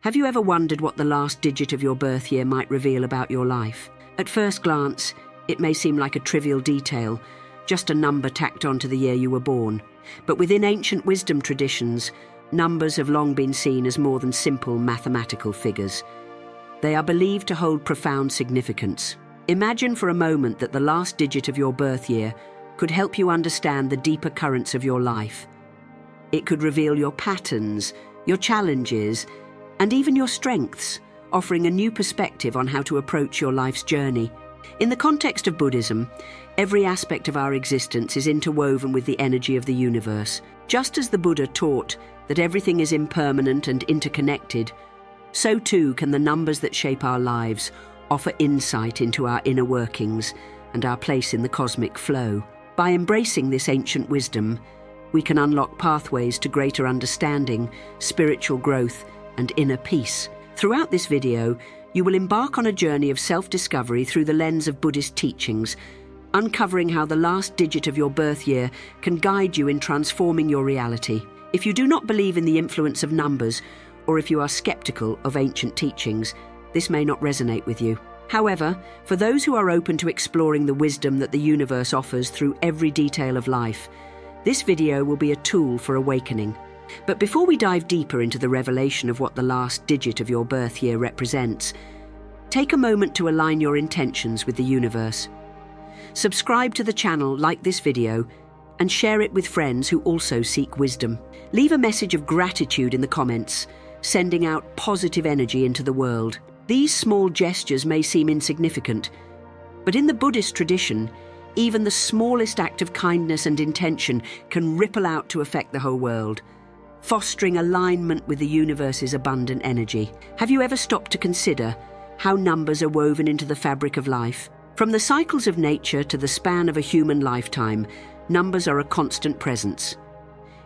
Have you ever wondered what the last digit of your birth year might reveal about your life? At first glance, it may seem like a trivial detail, just a number tacked onto the year you were born. But within ancient wisdom traditions, numbers have long been seen as more than simple mathematical figures. They are believed to hold profound significance. Imagine for a moment that the last digit of your birth year could help you understand the deeper currents of your life. It could reveal your patterns, your challenges, and even your strengths, offering a new perspective on how to approach your life's journey. In the context of Buddhism, every aspect of our existence is interwoven with the energy of the universe. Just as the Buddha taught that everything is impermanent and interconnected, so too can the numbers that shape our lives offer insight into our inner workings and our place in the cosmic flow. By embracing this ancient wisdom, we can unlock pathways to greater understanding, spiritual growth, and inner peace. Throughout this video, you will embark on a journey of self-discovery through the lens of Buddhist teachings, uncovering how the last digit of your birth year can guide you in transforming your reality. If you do not believe in the influence of numbers, or if you are skeptical of ancient teachings, this may not resonate with you. However, for those who are open to exploring the wisdom that the universe offers through every detail of life, this video will be a tool for awakening. But before we dive deeper into the revelation of what the last digit of your birth year represents, take a moment to align your intentions with the universe. Subscribe to the channel, like this video, and share it with friends who also seek wisdom. Leave a message of gratitude in the comments, sending out positive energy into the world. These small gestures may seem insignificant, but in the Buddhist tradition, even the smallest act of kindness and intention can ripple out to affect the whole world, fostering alignment with the universe's abundant energy. Have you ever stopped to consider how numbers are woven into the fabric of life? From the cycles of nature to the span of a human lifetime, numbers are a constant presence.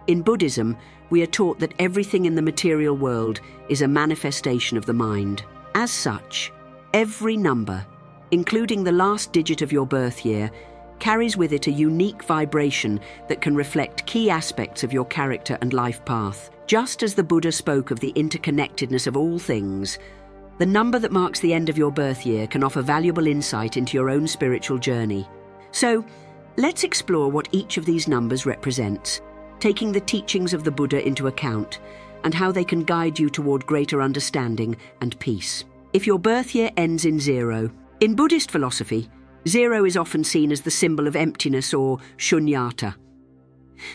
In Buddhism, we are taught that everything in the material world is a manifestation of the mind. As such, every number, including the last digit of your birth year, carries with it a unique vibration that can reflect key aspects of your character and life path. Just as the Buddha spoke of the interconnectedness of all things, the number that marks the end of your birth year can offer valuable insight into your own spiritual journey. So, let's explore what each of these numbers represents, taking the teachings of the Buddha into account and how they can guide you toward greater understanding and peace. If your birth year ends in 0, in Buddhist philosophy, 0 is often seen as the symbol of emptiness or shunyata.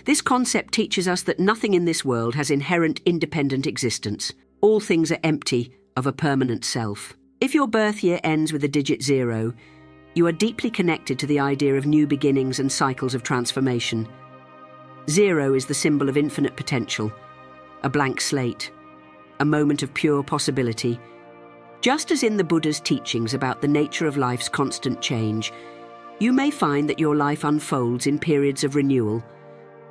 This concept teaches us that nothing in this world has inherent independent existence. All things are empty of a permanent self. If your birth year ends with the digit 0, you are deeply connected to the idea of new beginnings and cycles of transformation. 0 is the symbol of infinite potential, a blank slate, a moment of pure possibility. Just as in the Buddha's teachings about the nature of life's constant change, you may find that your life unfolds in periods of renewal,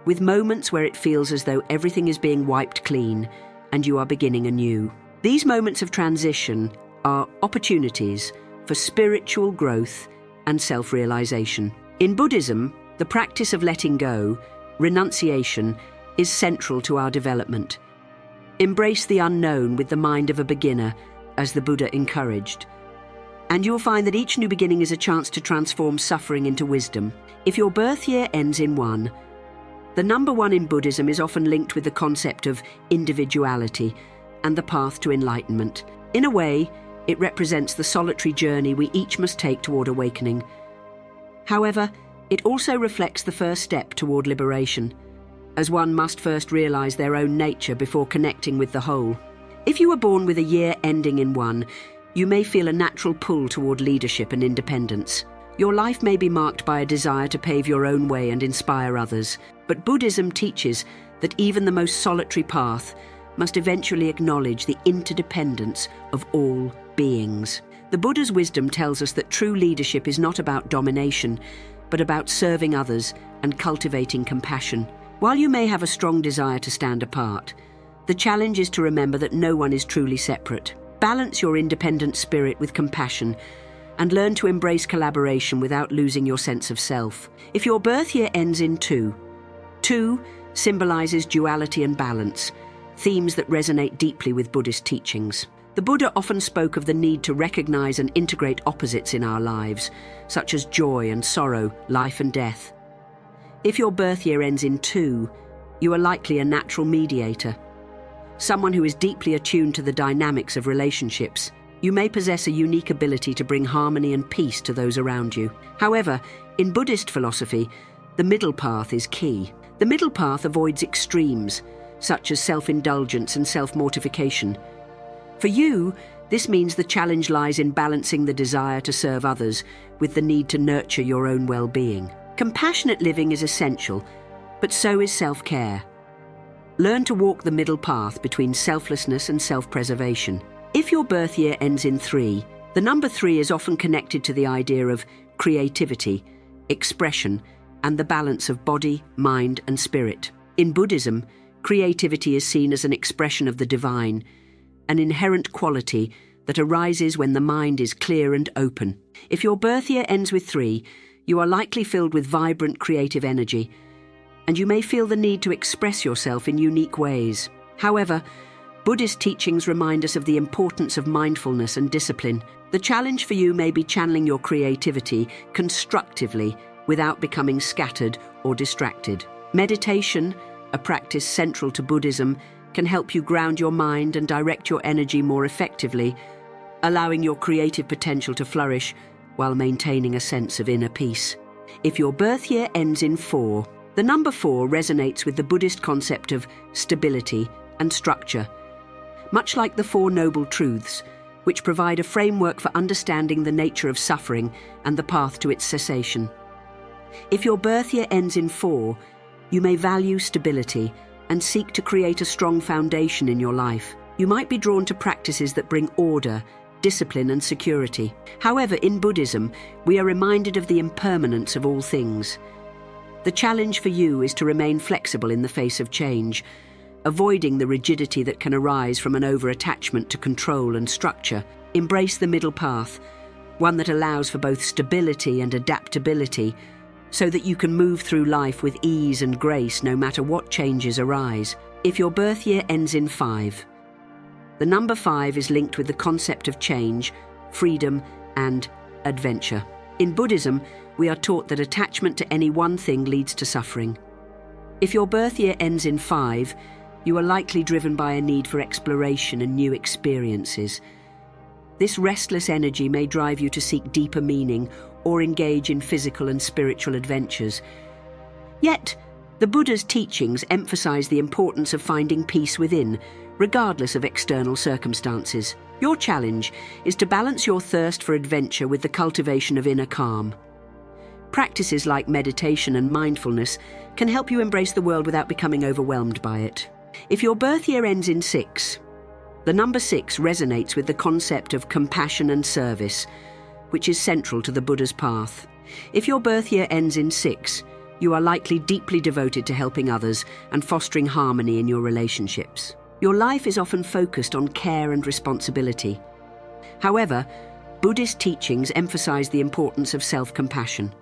with moments where it feels as though everything is being wiped clean and you are beginning anew. These moments of transition are opportunities for spiritual growth and self-realization. In Buddhism, the practice of letting go, renunciation, is central to our development. Embrace the unknown with the mind of a beginner, as the Buddha encouraged. And you'll find that each new beginning is a chance to transform suffering into wisdom. If your birth year ends in 1, the number 1 in Buddhism is often linked with the concept of individuality and the path to enlightenment. In a way, it represents the solitary journey we each must take toward awakening. However, it also reflects the first step toward liberation, as one must first realize their own nature before connecting with the whole. If you were born with a year ending in 1, you may feel a natural pull toward leadership and independence. Your life may be marked by a desire to pave your own way and inspire others, but Buddhism teaches that even the most solitary path must eventually acknowledge the interdependence of all beings. The Buddha's wisdom tells us that true leadership is not about domination, but about serving others and cultivating compassion. While you may have a strong desire to stand apart, the challenge is to remember that no one is truly separate. Balance your independent spirit with compassion and learn to embrace collaboration without losing your sense of self. If your birth year ends in 2, 2 symbolizes duality and balance. themes that resonate deeply with Buddhist teachings. The Buddha often spoke of the need to recognize and integrate opposites in our lives, such as joy and sorrow, life and death. If your birth year ends in 2, you are likely a natural mediator, someone who is deeply attuned to the dynamics of relationships. You may possess a unique ability to bring harmony and peace to those around you. However, in Buddhist philosophy, the middle path is key. The middle path avoids extremes, such as self-indulgence and self-mortification. For you, this means the challenge lies in balancing the desire to serve others with the need to nurture your own well-being. Compassionate living is essential, but so is self-care. Learn to walk the middle path between selflessness and self-preservation. If your birth year ends in 3, the number 3 is often connected to the idea of creativity, expression, and the balance of body, mind, and spirit. In Buddhism, creativity is seen as an expression of the divine, an inherent quality that arises when the mind is clear and open. If your birth year ends with 3, you are likely filled with vibrant creative energy, and you may feel the need to express yourself in unique ways. However, Buddhist teachings remind us of the importance of mindfulness and discipline. The challenge for you may be channeling your creativity constructively without becoming scattered or distracted. Meditation, a practice central to Buddhism, can help you ground your mind and direct your energy more effectively, allowing your creative potential to flourish while maintaining a sense of inner peace. If your birth year ends in 4, the number 4 resonates with the Buddhist concept of stability and structure, much like the 4 Noble Truths, which provide a framework for understanding the nature of suffering and the path to its cessation. If your birth year ends in 4, you may value stability and seek to create a strong foundation in your life. You might be drawn to practices that bring order, discipline, and security. However, in Buddhism, we are reminded of the impermanence of all things. The challenge for you is to remain flexible in the face of change, avoiding the rigidity that can arise from an over-attachment to control and structure. Embrace the middle path, one that allows for both stability and adaptability, so that you can move through life with ease and grace no matter what changes arise. If your birth year ends in 5, the number 5 is linked with the concept of change, freedom, and adventure. In Buddhism, we are taught that attachment to any one thing leads to suffering. If your birth year ends in 5, you are likely driven by a need for exploration and new experiences. This restless energy may drive you to seek deeper meaning or engage in physical and spiritual adventures. Yet, the Buddha's teachings emphasize the importance of finding peace within, regardless of external circumstances. Your challenge is to balance your thirst for adventure with the cultivation of inner calm. Practices like meditation and mindfulness can help you embrace the world without becoming overwhelmed by it. If your birth year ends in 6, the number 6 resonates with the concept of compassion and service, which is central to the Buddha's path. If your birth year ends in 6, you are likely deeply devoted to helping others and fostering harmony in your relationships. Your life is often focused on care and responsibility. However, Buddhist teachings emphasize the importance of self-compassion.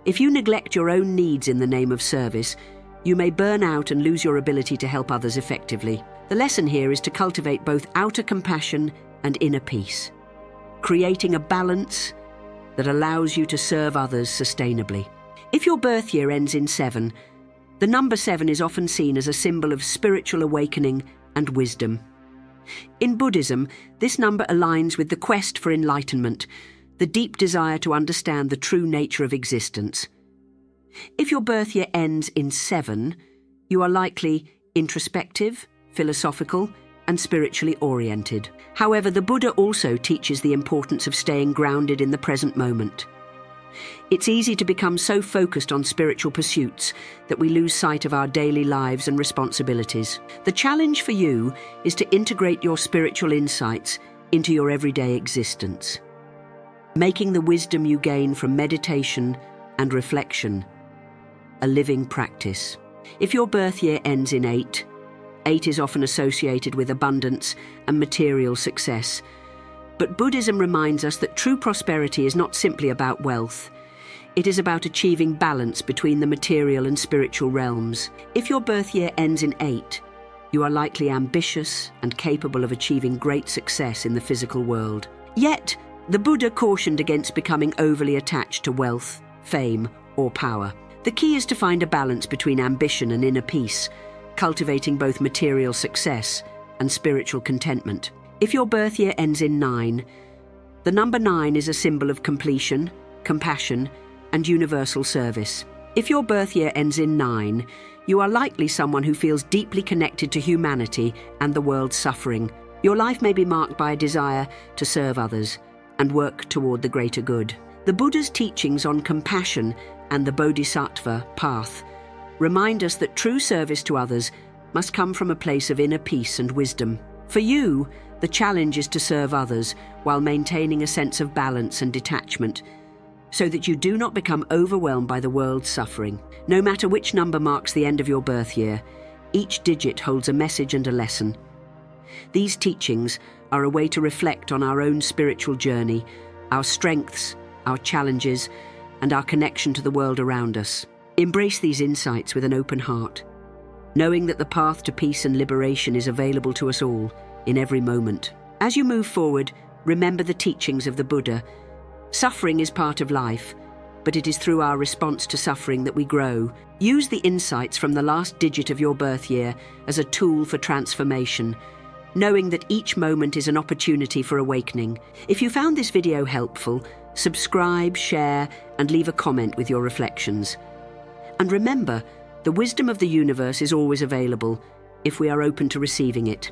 If you neglect your own needs in the name of service, you may burn out and lose your ability to help others effectively. The lesson here is to cultivate both outer compassion and inner peace, creating a balance that allows you to serve others sustainably. If your birth year ends in 7, the number 7 is often seen as a symbol of spiritual awakening and wisdom. In Buddhism, this number aligns with the quest for enlightenment, the deep desire to understand the true nature of existence. If your birth year ends in 7, you are likely introspective, philosophical, and spiritually oriented. However, the Buddha also teaches the importance of staying grounded in the present moment. It's easy to become so focused on spiritual pursuits that we lose sight of our daily lives and responsibilities. The challenge for you is to integrate your spiritual insights into your everyday existence, making the wisdom you gain from meditation and reflection a living practice. If your birth year ends in 8, 8 is often associated with abundance and material success. But Buddhism reminds us that true prosperity is not simply about wealth. It is about achieving balance between the material and spiritual realms. If your birth year ends in 8, You are likely ambitious and capable of achieving great success in the physical world. Yet, the Buddha cautioned against becoming overly attached to wealth, fame, or power. The key is to find a balance between ambition and inner peace, cultivating both material success and spiritual contentment. If your birth year ends in 9, the number 9 is a symbol of completion, compassion, and universal service. If your birth year ends in 9, you are likely someone who feels deeply connected to humanity and the world's suffering. Your life may be marked by a desire to serve others and work toward the greater good. The Buddha's teachings on compassion and the Bodhisattva path remind us that true service to others must come from a place of inner peace and wisdom. For you, the challenge is to serve others while maintaining a sense of balance and detachment, so that you do not become overwhelmed by the world's suffering. No matter which number marks the end of your birth year, each digit holds a message and a lesson. These teachings are a way to reflect on our own spiritual journey, our strengths, our challenges, and our connection to the world around us. Embrace these insights with an open heart, knowing that the path to peace and liberation is available to us all, in every moment. As you move forward, remember the teachings of the Buddha. Suffering is part of life, but it is through our response to suffering that we grow. Use the insights from the last digit of your birth year as a tool for transformation, knowing that each moment is an opportunity for awakening. If you found this video helpful, subscribe, share, and leave a comment with your reflections. And remember, the wisdom of the universe is always available if we are open to receiving it.